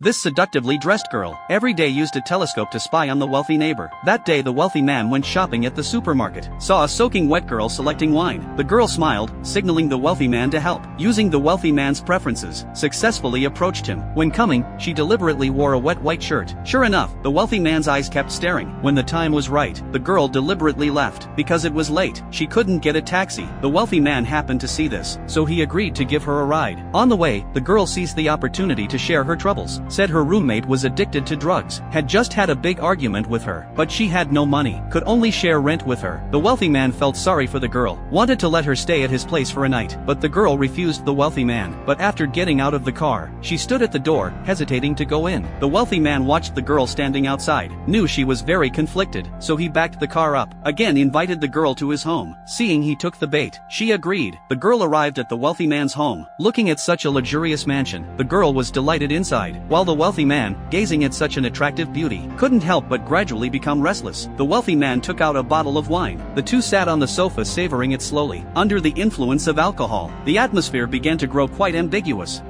This seductively dressed girl every day used a telescope to spy on the wealthy neighbor. That day the wealthy man went shopping at the supermarket, saw a soaking wet girl selecting wine. The girl smiled, signaling the wealthy man to help. Using the wealthy man's preferences, successfully approached him. When coming, she deliberately wore a wet white shirt. Sure enough, the wealthy man's eyes kept staring. When the time was right, the girl deliberately left. Because it was late, she couldn't get a taxi. The wealthy man happened to see this, so he agreed to give her a ride. On the way, the girl seized the opportunity to share her troubles. Said her roommate was addicted to drugs, had just had a big argument with her, but she had no money, could only share rent with her. The wealthy man felt sorry for the girl, wanted to let her stay at his place for a night, but the girl refused the wealthy man. But after getting out of the car, she stood at the door, hesitating to go in. The wealthy man watched the girl standing outside, knew she was very conflicted, so he backed the car up, again invited the girl to his home. Seeing he took the bait, she agreed. The girl arrived at the wealthy man's home, looking at such a luxurious mansion. The girl was delighted inside, while the wealthy man, gazing at such an attractive beauty, couldn't help but gradually become restless. The wealthy man took out a bottle of wine. The two sat on the sofa savoring it slowly, under the influence of alcohol. The atmosphere began to grow quite ambiguous.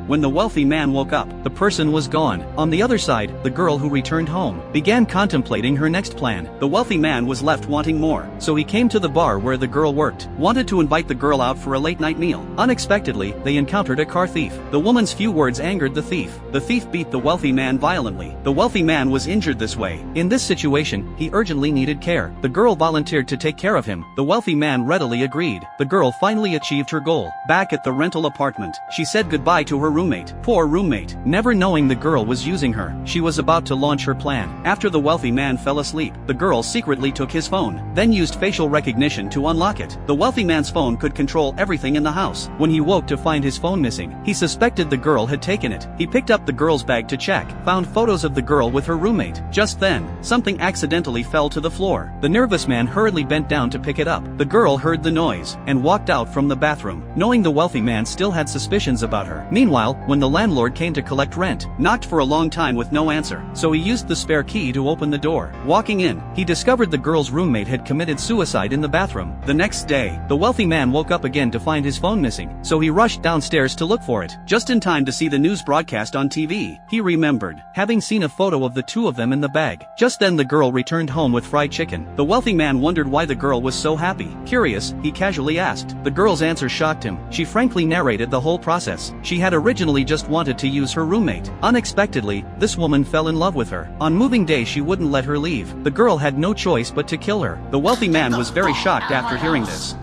When the wealthy man woke up, the person was gone. On the other side, the girl who returned home began contemplating her next plan. The wealthy man was left wanting more, so he came to the bar where the girl worked, wanted to invite the girl out for a late-night meal. Unexpectedly, they encountered a car thief. The woman's few words angered the thief. The thief beat the wealthy man violently. The wealthy man was injured this way. In this situation, he urgently needed care. The girl volunteered to take care of him. The wealthy man readily agreed. The girl finally achieved her goal. Back at the rental apartment, she said goodbye to her roommate. Poor roommate. Never knowing the girl was using her, she was about to launch her plan. After the wealthy man fell asleep, the girl secretly took his phone, then used facial recognition to unlock it. The wealthy man's phone could control everything in the house. When he woke to find his phone missing, he suspected the girl had taken it. He picked up the girl's bag to check, found photos of the girl with her roommate. Just then, something accidentally fell to the floor. The nervous man hurriedly bent down to pick it up. The girl heard the noise, and walked out from the bathroom, knowing the wealthy man still had suspicions about her. Meanwhile, when the landlord came to collect rent, knocked for a long time with no answer, so he used the spare key to open the door. Walking in, he discovered the girl's roommate had committed suicide in the bathroom. The next day, the wealthy man woke up again to find his phone missing, so he rushed downstairs to look for it, just in time to see the news broadcast on TV. He remembered having seen a photo of the two of them in the bag. Just then the girl returned home with fried chicken. The wealthy man wondered why the girl was so happy. Curious, he casually asked. The girl's answer shocked him. She frankly narrated the whole process. She had originally just wanted to use her roommate. Unexpectedly, this woman fell in love with her. On moving day she wouldn't let her leave. The girl had no choice but to kill her. The wealthy man was very shocked after hearing this.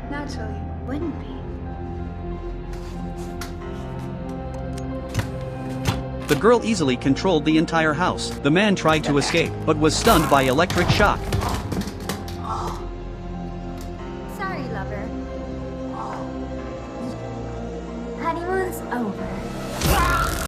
Naturally, wouldn't be. The girl easily controlled the entire house. The man tried to escape, but was stunned by electric shock. Sorry, lover. Honeymoon's over.